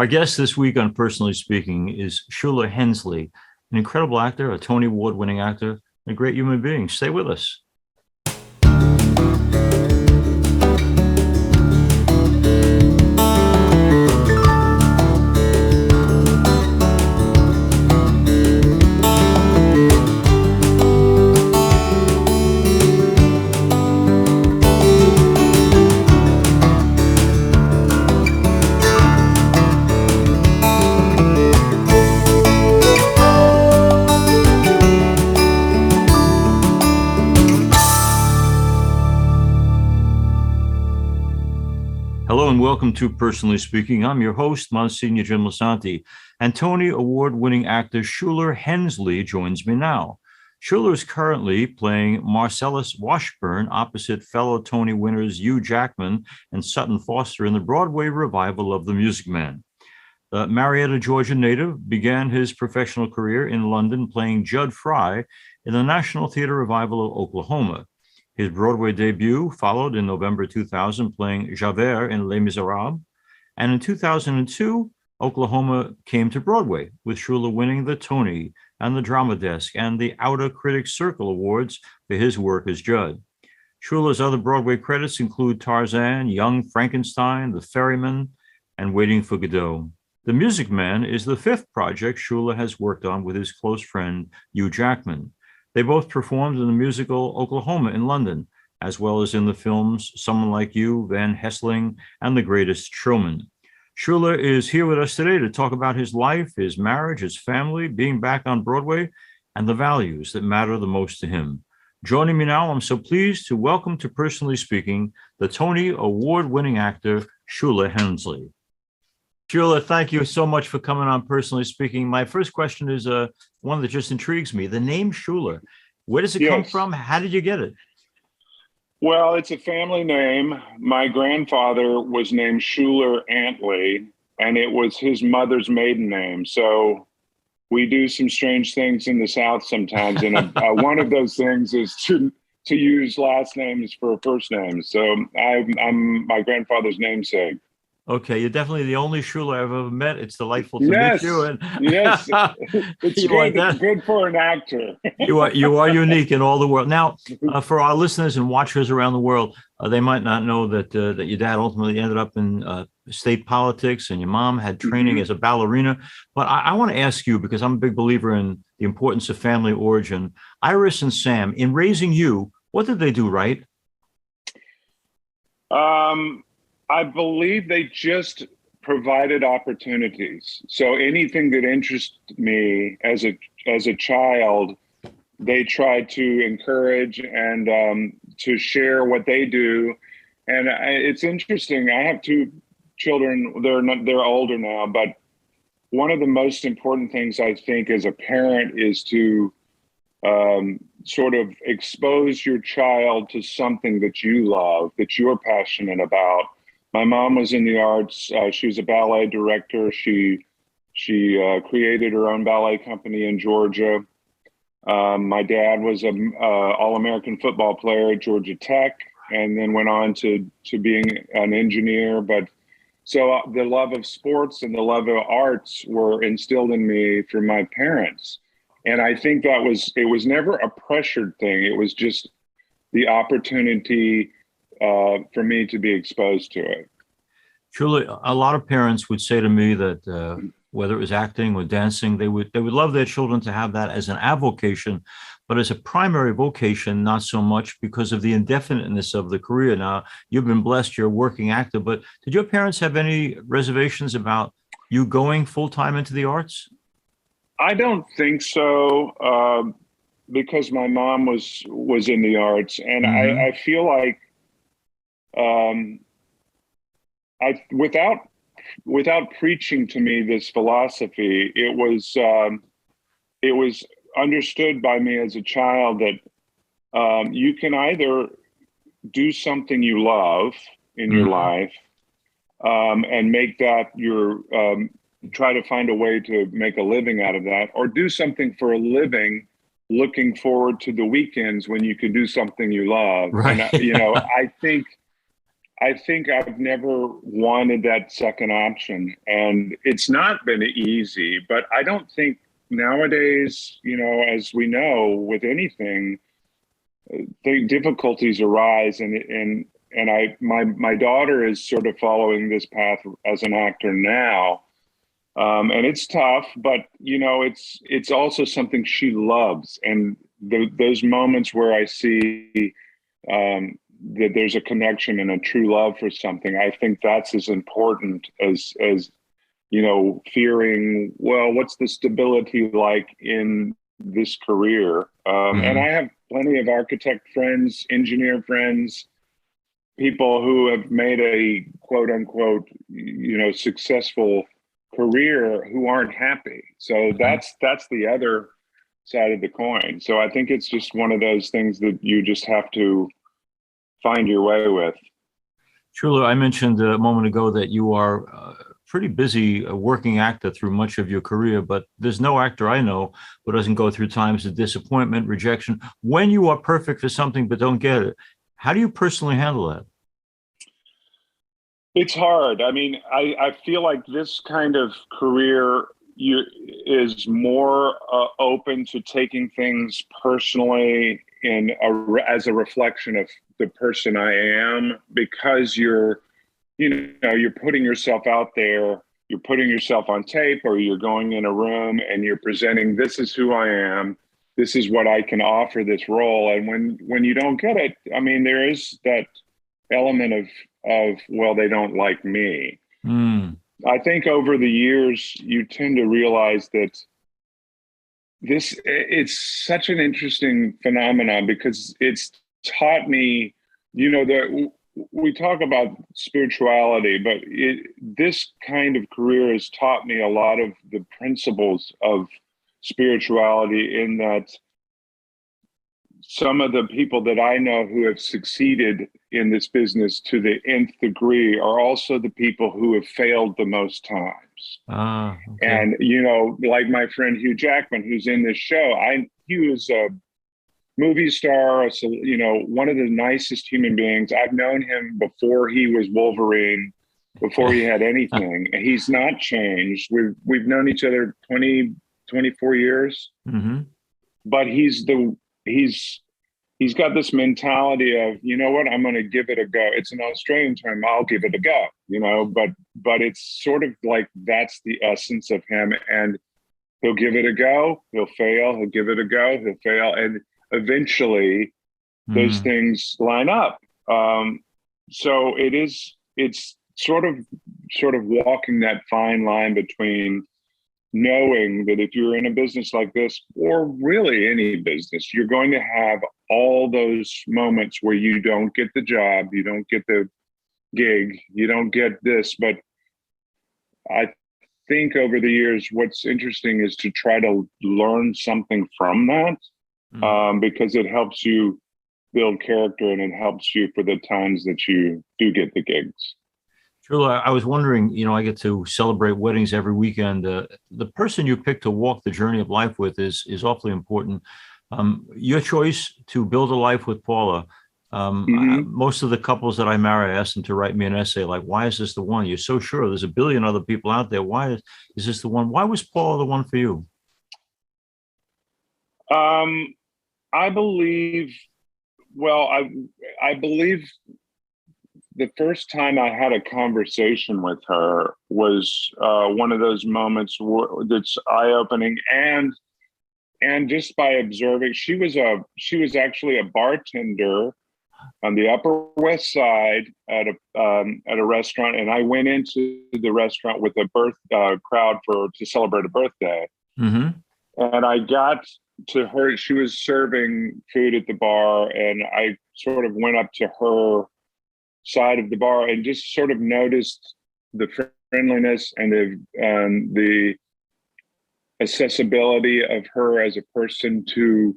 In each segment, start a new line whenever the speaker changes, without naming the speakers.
Our guest this week on Personally Speaking is Shuler Hensley, an incredible actor, a Tony Award winning actor, and a great human being. Stay with us. Hello and welcome to Personally Speaking. I'm your host, Msgr Jim Lisante, and Tony Award-winning actor Shuler Hensley joins me now. Schuler is currently playing Marcellus Washburn opposite fellow Tony winners Hugh Jackman and Sutton Foster in the Broadway revival of The Music Man. The Marietta, Georgia native began his professional career in London playing Judd Fry in the National Theater revival of Oklahoma. His Broadway debut followed in November 2000, playing Javert in Les Miserables. And in 2002, Oklahoma came to Broadway, with Schuler winning the Tony and the Drama Desk and the Outer Critics Circle Awards for his work as Judd. Schuler's other Broadway credits include Tarzan, Young Frankenstein, The Ferryman, and Waiting for Godot. The Music Man is the fifth project Schuler has worked on with his close friend, Hugh Jackman. They both performed in the musical Oklahoma in London, as well as in the films Someone Like You, Van Helsing, and The Greatest Showman. Schuler is here with us today to talk about his life, his marriage, his family, being back on Broadway, and the values that matter the most to him. Joining me now, I'm so pleased to welcome to Personally Speaking the Tony Award-winning actor, Shuler Hensley. Schuler, thank you so much for coming on Personally Speaking. My first question is one that just intrigues me. The name Schuler, where does it come from? How did you get it?
Well, it's a family name. My grandfather was named Shuler Hensley, and it was his mother's maiden name. So we do some strange things in the South sometimes. And one of those things is to use last names for first names. So I'm my grandfather's namesake.
Okay, you're definitely the only Schuler I've ever met. It's delightful to meet you. And
Yes, it's good for an actor.
You are unique in all the world. Now, for our listeners and watchers around the world, they might not know that your dad ultimately ended up in state politics, and your mom had training as a ballerina. But I want to ask you, because I'm a big believer in the importance of family origin. Iris and Sam, in raising you, what did they do right?
I believe they just provided opportunities. So anything that interested me as a child, they tried to encourage and to share what they do. And it's interesting. I have two children. They're older now, but one of the most important things I think as a parent is to sort of expose your child to something that you love, that you're passionate about. My mom was in the arts. She was a ballet director. She created her own ballet company in Georgia. My dad was an All-American football player at Georgia Tech, and then went on to being an engineer. But so the love of sports and the love of arts were instilled in me through my parents. And I think it was never a pressured thing. It was just the opportunity for me to be exposed to it.
Truly, a lot of parents would say to me that whether it was acting or dancing, they would love their children to have that as an avocation, but as a primary vocation, not so much, because of the indefiniteness of the career. Now, you've been blessed, you're a working actor, but did your parents have any reservations about you going full-time into the arts?
I don't think so, because my mom was in the arts, and I feel like without preaching to me this philosophy, it was understood by me as a child that you can either do something you love in your life and make that your try to find a way to make a living out of that, or do something for a living, looking forward to the weekends when you can do something you love.
Right.
And I think I think I've never wanted that second option, and it's not been easy. But I don't think nowadays, as we know with anything, the difficulties arise, and my daughter is sort of following this path as an actor now, and it's tough, but it's also something she loves, and those moments where I see that there's a connection and a true love for something, I think that's as important as fearing, well, what's the stability like in this career? And I have plenty of architect friends, engineer friends, people who have made a quote unquote, successful career who aren't happy. So that's the other side of the coin. So I think it's just one of those things that you just have to find your way with.
Schuler, I mentioned a moment ago that you are a pretty busy working actor through much of your career, but there's no actor I know who doesn't go through times of disappointment, rejection. When you are perfect for something but don't get it, how do you personally handle that?
It's hard. I mean, I feel like this kind of career is more open to taking things personally as a reflection of the person I am, because you're putting yourself out there, you're putting yourself on tape, or you're going in a room and you're presenting, this is who I am, this is what I can offer this role. And when you don't get it, I mean, there is that element of well, they don't like me. I think over the years you tend to realize that it's such an interesting phenomenon, because it's taught me, that we talk about spirituality, but this kind of career has taught me a lot of the principles of spirituality, in that some of the people that I know who have succeeded in this business to the nth degree are also the people who have failed the most times.
Okay.
And, like my friend Hugh Jackman, who's in this show, he was a movie star, one of the nicest human beings. I've known him before he was Wolverine, before he had anything. And he's not changed. We've known each other 24 years, but he's got this mentality of, you know what, I'm going to give it a go. It's an Australian term, I'll give it a go, but it's sort of like that's the essence of him. And he'll give it a go, he'll fail, he'll give it a go, he'll fail, and eventually those things line up. So it's sort of walking that fine line between knowing that if you're in a business like this, or really any business, you're going to have all those moments where you don't get the job, you don't get the gig, you don't get this. But I think over the years, what's interesting is to try to learn something from that, because it helps you build character, and it helps you for the times that you do get the gigs.
Sure. I was wondering, I get to celebrate weddings every weekend. The person you pick to walk the journey of life with is awfully important. Your choice to build a life with Paula. Most of the couples that I marry, I ask them to write me an essay like, why is this the one? You're so sure there's a billion other people out there. Why is this the one? Why was Paula the one for you?
I believe, I believe the first time I had a conversation with her was one of those moments that's eye-opening, and just by observing, she was actually a bartender on the Upper West Side at a restaurant, and I went into the restaurant with a crowd to celebrate a birthday, and I got to her. She was serving food at the bar, and I sort of went up to her side of the bar and just sort of noticed the friendliness and the accessibility of her as a person to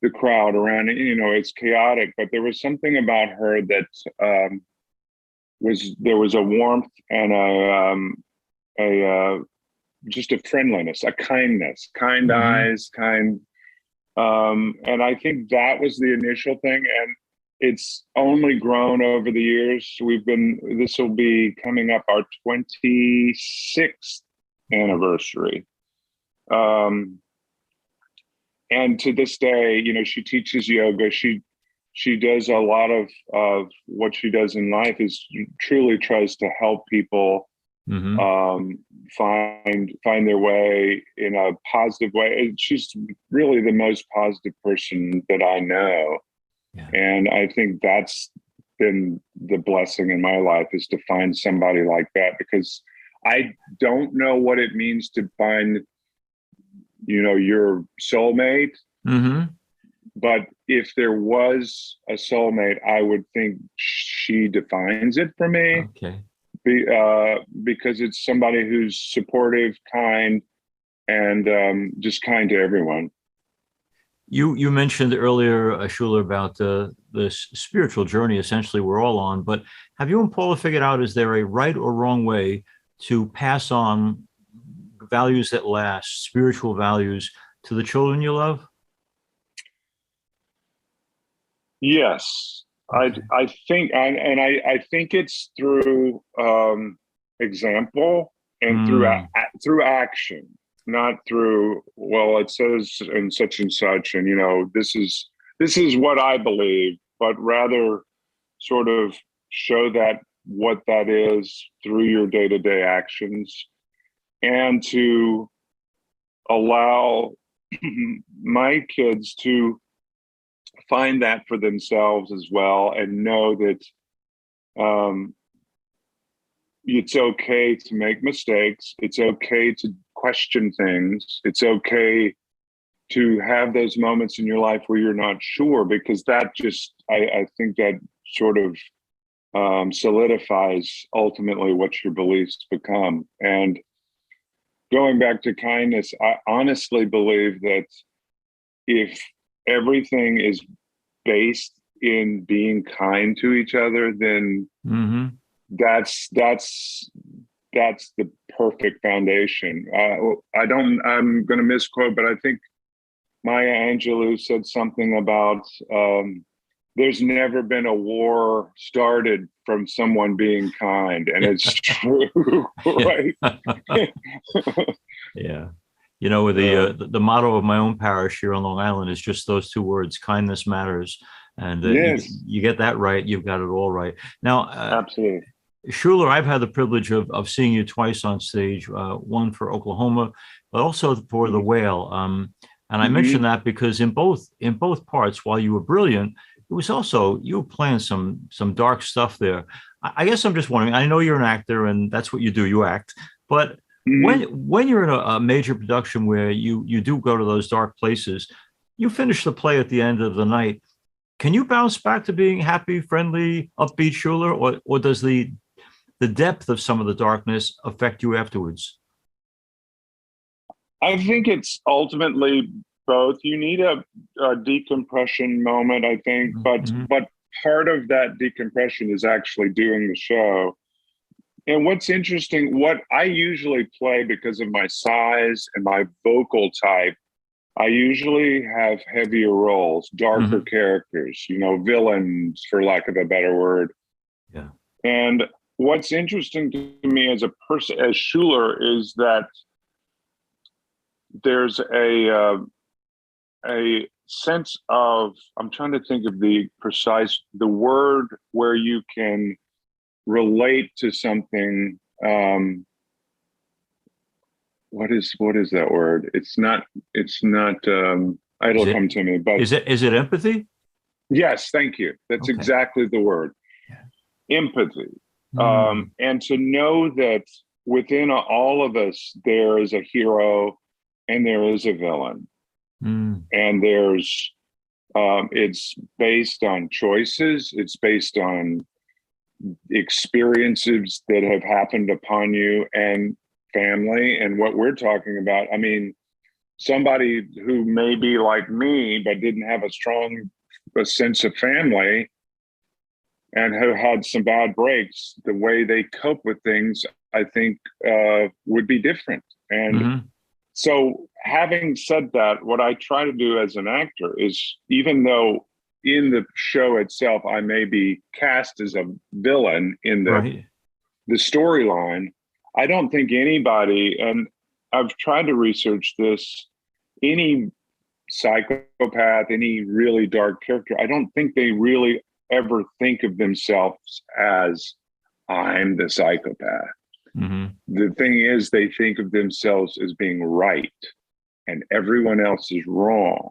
the crowd around. It's chaotic, but there was something about her that there was a warmth and just a friendliness, a kindness, kind eyes, kind. And I think that was the initial thing. it's only grown over the years. This will be coming up our 26th anniversary. And to this day, she teaches yoga. She does a lot of what she does in life is truly tries to help people find their way in a positive way. She's really the most positive person that I know. Yeah. And I think that's been the blessing in my life, is to find somebody like that, because I don't know what it means to find, your soulmate. But if there was a soulmate, I would think she defines it for me.
Okay.
Because it's somebody who's supportive, kind, and just kind to everyone.
You mentioned earlier, Schuler, about this spiritual journey essentially we're all on, but have you and Paula figured out, is there a right or wrong way to pass on values that last, spiritual values, to the children you love?
Yes. Okay. I think, and I think it's through example and through action. Not through, well, it says and such, and this is what I believe, but rather sort of show that what that is through your day-to-day actions, and to allow my kids to find that for themselves as well, and know that it's okay to make mistakes. It's okay to question things. It's okay to have those moments in your life where you're not sure, because that just, I think that sort of solidifies ultimately what your beliefs become. And going back to kindness, I honestly believe that if everything is based in being kind to each other, then that's the perfect foundation. I'm going to misquote, but I think Maya Angelou said something about there's never been a war started from someone being kind, and it's true, right?
Yeah. The motto of my own parish here on Long Island is just those two words: kindness matters. And
yes.
you get that right, you've got it all right. Now,
absolutely.
Schuler, I've had the privilege of seeing you twice on stage, one for Oklahoma, but also for The Whale. And I mention that because in both parts, while you were brilliant, it was also, you were playing some dark stuff there. I guess I'm just wondering, I know you're an actor and that's what you do, you act, but when you're in a major production where you do go to those dark places, you finish the play at the end of the night, can you bounce back to being happy, friendly, upbeat Schuler, or does the depth of some of the darkness affect you afterwards?
I think it's ultimately both. You need a decompression moment, I think, but part of that decompression is actually doing the show. And what's interesting, what I usually play, because of my size and my vocal type, I usually have heavier roles, darker characters, villains, for lack of a better word.
Yeah.
And what's interesting to me as a person, as Schuler, is that there's a sense of, I'm trying to think of the word where you can relate to something. What is that word? It's not, it'll come to me, but
is it empathy?
Yes. Thank you. That's exactly the word. Yeah. Empathy. And to know that within all of us, there is a hero and there is a villain. And there's, it's based on choices. It's based on experiences that have happened upon you and family. And what we're talking about, I mean, somebody who may be like me, but didn't have a sense of family, and who had some bad breaks, the way they cope with things, I think, would be different. And so having said that, what I try to do as an actor is, even though in the show itself, I may be cast as a villain in
Right.
the storyline. I don't think anybody, and I've tried to research this, any psychopath, any really dark character, I don't think they really ever think of themselves as I'm the psychopath.
Mm-hmm.
The thing is, they think of themselves as being right and everyone else is wrong,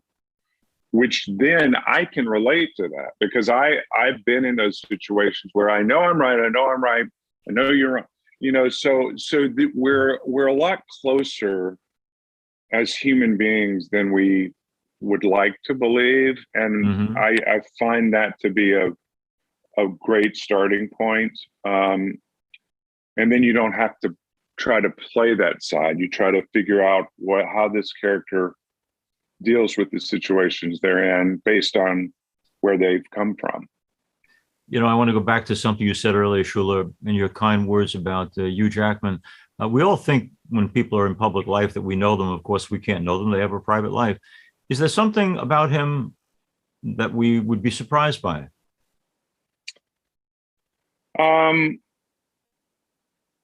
which then I can relate to that because I've been in those situations where I know I'm right, I know you're wrong. We're a lot closer as human beings than we would like to believe, and
Mm-hmm.
I find that to be a great starting point. And then you don't have to try to play that side. You try to figure out how this character deals with the situations they're in based on where they've come from.
I want to go back to something you said earlier, Schuler, in your kind words about Hugh Jackman. We all think when people are in public life that we know them. Of course, we can't know them. They have a private life. Is there something about him that we would be surprised by?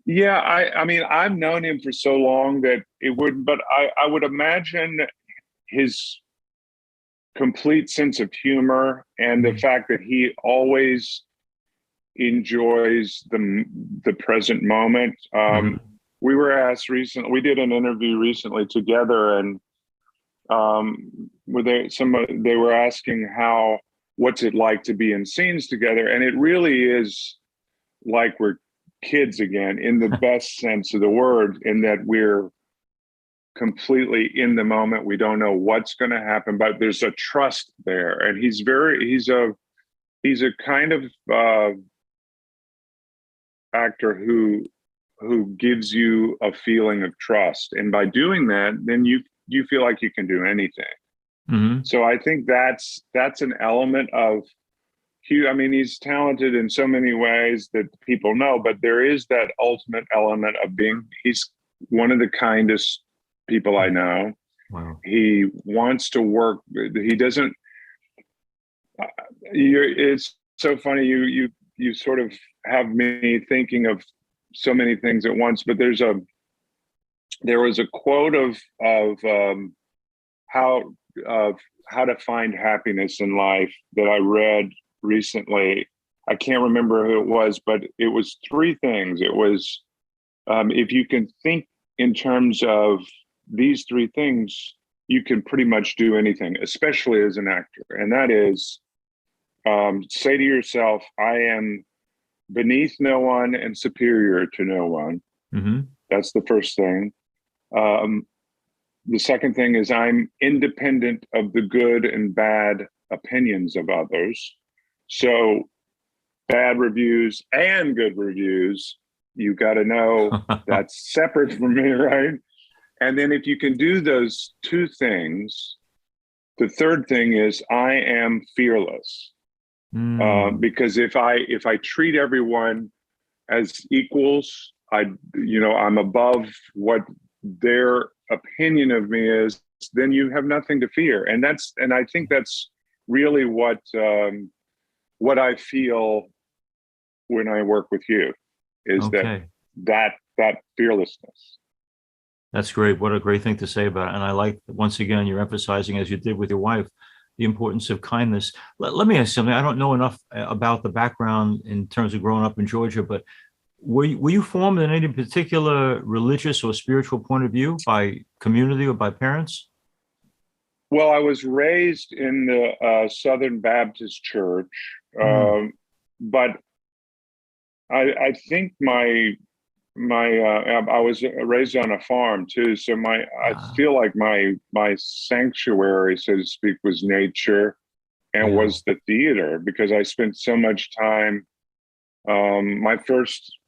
Yeah, I mean, I've known him for so long that it wouldn't, but I would imagine his complete sense of humor and the fact that he always enjoys the present moment. We were asked recently, we did an interview recently together, and they were asking what's it like to be in scenes together, and it really is like we're kids again, in the best sense of the word, in that we're completely in the moment. We don't know what's going to happen, but there's a trust there, and he's a kind of actor who gives you a feeling of trust, and by doing that, then you feel like you can do anything.
Mm-hmm.
So I think that's an element of Hugh. I mean, he's talented in so many ways that people know, but there is that ultimate element of he's one of the kindest people I know.
Wow.
He wants to work. He doesn't, it's so funny. You sort of have me thinking of so many things at once, but there was a quote of how to find happiness in life that I read recently. I can't remember who it was, but it was three things. It was, if you can think in terms of these three things, you can pretty much do anything, especially as an actor. And that is, say to yourself, I am beneath no one and superior to no one.
Mm-hmm.
That's the first thing. The second thing is I'm independent of the good and bad opinions of others. So bad reviews and good reviews, you got to know that's separate from me, right? And then if you can do those two things, the third thing is I am fearless. Because if I treat everyone as equals, I'm above what their opinion of me is, then you have nothing to fear. And I think that's really what I feel when I work with you, is
Okay.
that fearlessness.
That's great. What a great thing to say about it. And I like, once again, you're emphasizing, as you did with your wife, the importance of kindness. Let me ask something. I don't know enough about the background in terms of growing up in Georgia, but were you formed in any particular religious or spiritual point of view by community or by parents?
Well, I was raised in the Southern Baptist Church, but I think I was raised on a farm too, so I feel like my sanctuary, so to speak, was nature and was the theater, because I spent so much time. My first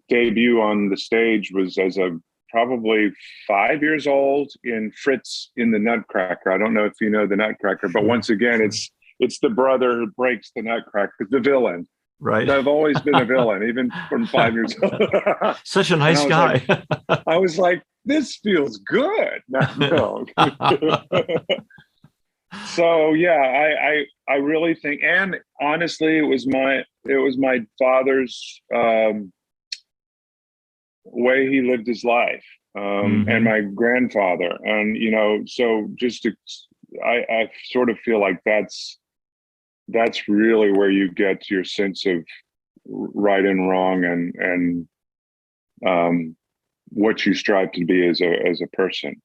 debut on the stage was as a probably 5 years old in Fritz in the Nutcracker. I don't know if you know the Nutcracker, but once again, it's the brother who breaks the Nutcracker, the villain.
Right.
I've always been a villain, even from 5 years old.
Such a nice guy.
I was like, this feels good. No. So yeah, I really think, and honestly, it was my father's way he lived his life, and
Hmm.
my grandfather, and so I sort of feel like that's really where you get your sense of right and wrong, and what you strive to be as a person.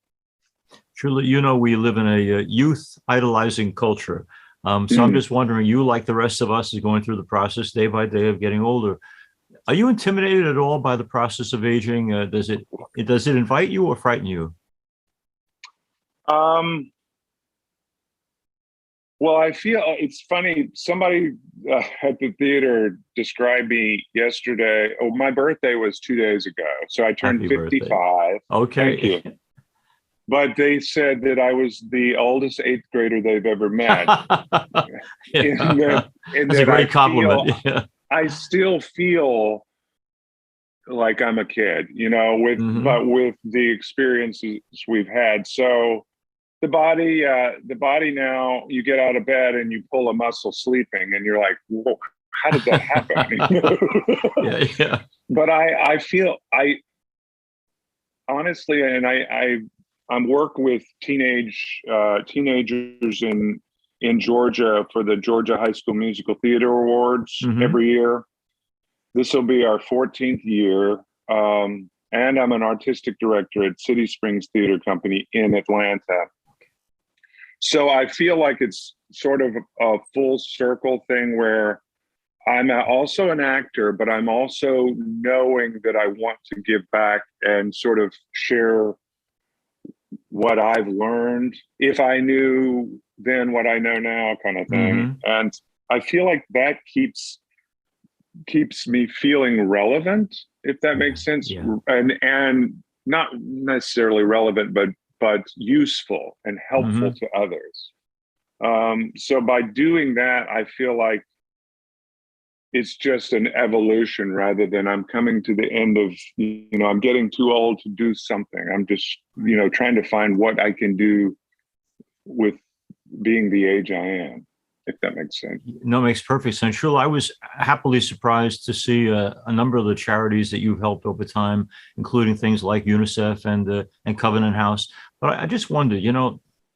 Truly, we live in a youth idolizing culture. So I'm
Mm.
just wondering, you, like the rest of us, is going through the process day by day of getting older. Are you intimidated at all by the process of aging? Does it invite you or frighten you?
Um, well, I feel it's funny. Somebody at the theater described me yesterday. Oh, my birthday was 2 days ago, so I turned
Happy birthday.
55. Thank
Okay.
you. But they said that I was the oldest eighth grader they've ever met, in
Yeah.
that in
That's a
that
great compliment. Yeah.
I still feel like I'm a kid,
Hmm.
but with the experiences we've had. So the body now, you get out of bed and you pull a muscle sleeping, and you're like, whoa, how did that happen?
Yeah, yeah.
But I feel, I honestly, and I'm work with teenagers in Georgia for the Georgia High School Musical Theater Awards
Hmm.
every year. This will be our 14th year. And I'm an artistic director at City Springs Theater Company in Atlanta. So I feel like it's sort of a full circle thing where I'm also an actor, but I'm also knowing that I want to give back and sort of share what I've learned, if I knew then what I know now, kind of thing.
Hmm.
And I feel like that keeps me feeling relevant, if that
Yeah,
makes sense,
yeah.
and not necessarily relevant, but useful and helpful
Hmm.
to others. So by doing that, I feel like it's just an evolution rather than I'm coming to the end of, I'm getting too old to do something. I'm just, trying to find what I can do with being the age I am, if that makes sense.
No, makes perfect sense. Sure, I was happily surprised to see a number of the charities that you've helped over time, including things like UNICEF and Covenant House. But I just wonder,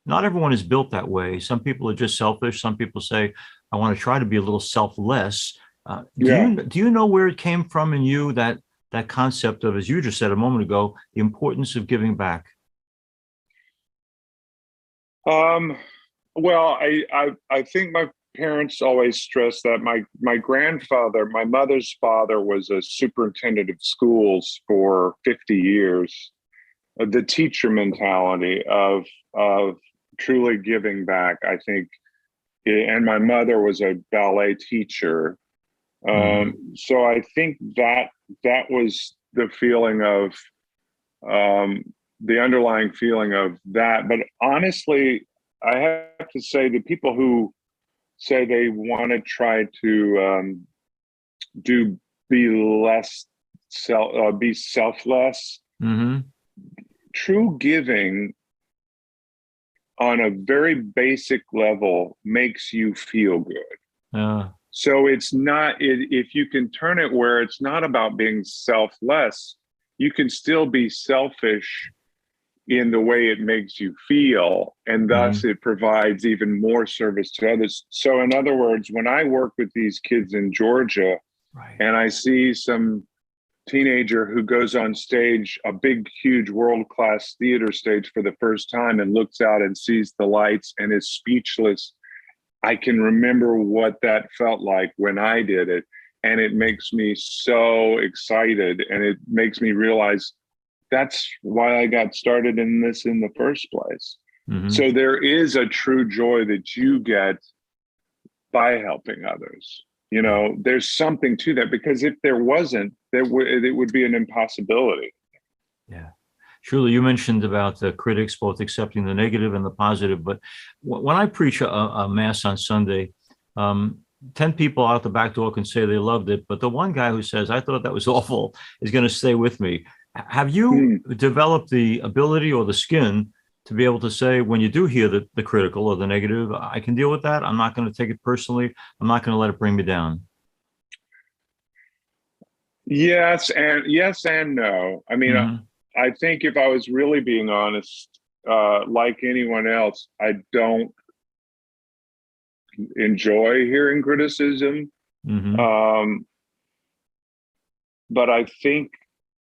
not everyone is built that way. Some people are just selfish. Some people say, "I want to try to be a little selfless." Do
Yeah.
you know where it came from in you, that concept of, as you just said a moment ago, the importance of giving back?
Um, well, I think my parents always stressed that my grandfather, my mother's father, was a superintendent of schools for 50 years. The teacher mentality of truly giving back, I think, and my mother was a ballet teacher.
Hmm.
So I think that was the feeling of, um, the underlying feeling of that. But honestly, I have to say the people who say they want to try to, do be less be selfless.
Hmm.
True giving on a very basic level makes you feel good.
Uh,
So it's not if you can turn it where it's not about being selfless, you can still be selfish in the way it makes you feel, and thus
mhm.
it provides even more service to others. So in other words, when I work with these kids in Georgia
Right.
and I see some teenager who goes on stage, a big, huge world-class theater stage for the first time, and looks out and sees the lights and is speechless, I can remember what that felt like when I did it. And it makes me so excited. And it makes me realize that's why I got started in this in the first place.
Hmm.
So there is a true joy that you get by helping others.
Yeah.
There's something to that, because if there wasn't, it would be an impossibility.
Yeah. Surely you mentioned about the critics both accepting the negative and the positive, but when I preach a mass on Sunday, um, 10 people out the back door can say they loved it, but the one guy who says, I thought that was awful, is going to stay with me. Have you
Hmm.
developed the ability or the skin to be able to say, when you do hear the critical or the negative, I can deal with that. I'm not going to take it personally. I'm not going to let it bring me down.
Yes and no. I mean,
Mhm.
I think if I was really being honest, like anyone else, I don't enjoy hearing criticism.
Mhm.
But I think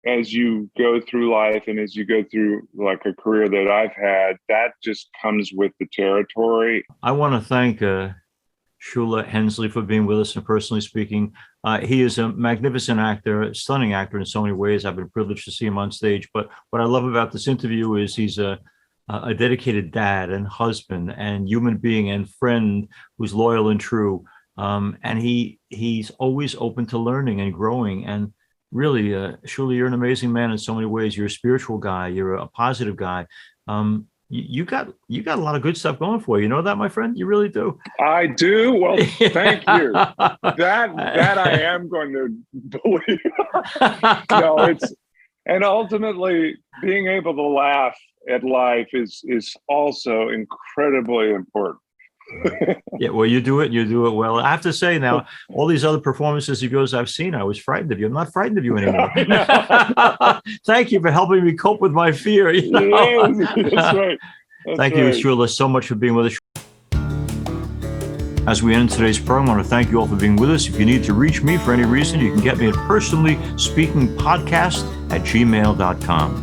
as you go through life and as you go through like a career that I've had, that just comes with the territory.
I want to thank Shuler Hensley for being with us and personally speaking. He is a magnificent actor, a stunning actor in so many ways. I've been privileged to see him on stage. But what I love about this interview is he's a dedicated dad and husband and human being and friend who's loyal and true. And he's always open to learning and growing. And really, Shuler, you're an amazing man in so many ways. You're a spiritual guy. You're a positive guy. You got a lot of good stuff going for you. You know that, my friend? You really do.
I do. Well, thank you. That I am going to believe. No, and ultimately being able to laugh at life is also incredibly important.
Yeah, well, you do it well. I have to say now, all these other performances of yours I've seen, I was frightened of you. I'm not frightened of you anymore. Thank you for helping me cope with my fear. You know?
Yes, that's right.
Thank you, Schuler, so much for being with us. As we end today's program, I want to thank you all for being with us. If you need to reach me for any reason, you can get me at personallyspeakingpodcast@gmail.com.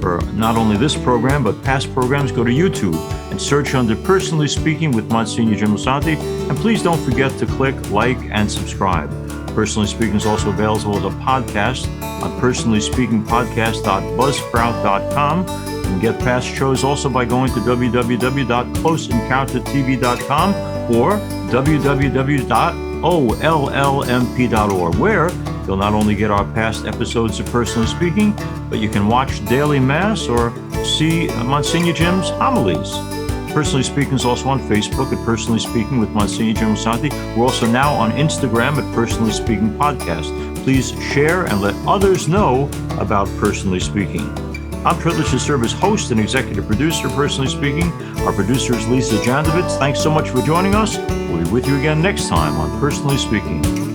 For not only this program, but past programs, go to YouTube and search under Personally Speaking with Msgr Jim Lisante. And please don't forget to click like and subscribe. Personally Speaking is also available as a podcast on personallyspeakingpodcast.buzzsprout.com. You can get past shows also by going to www.closeencountertv.com or www.ollmp.org, where you'll not only get our past episodes of Personally Speaking, but you can watch daily mass or see Msgr Jim's homilies. Personally Speaking is also on Facebook at Personally Speaking with Msgr Jim Lisante. We're also now on Instagram at Personally Speaking Podcast. Please share and let others know about Personally Speaking. I'm privileged to serve as host and executive producer, Personally Speaking. Our producer is Lisa Jandovitz. Thanks so much for joining us. We'll be with you again next time on Personally Speaking.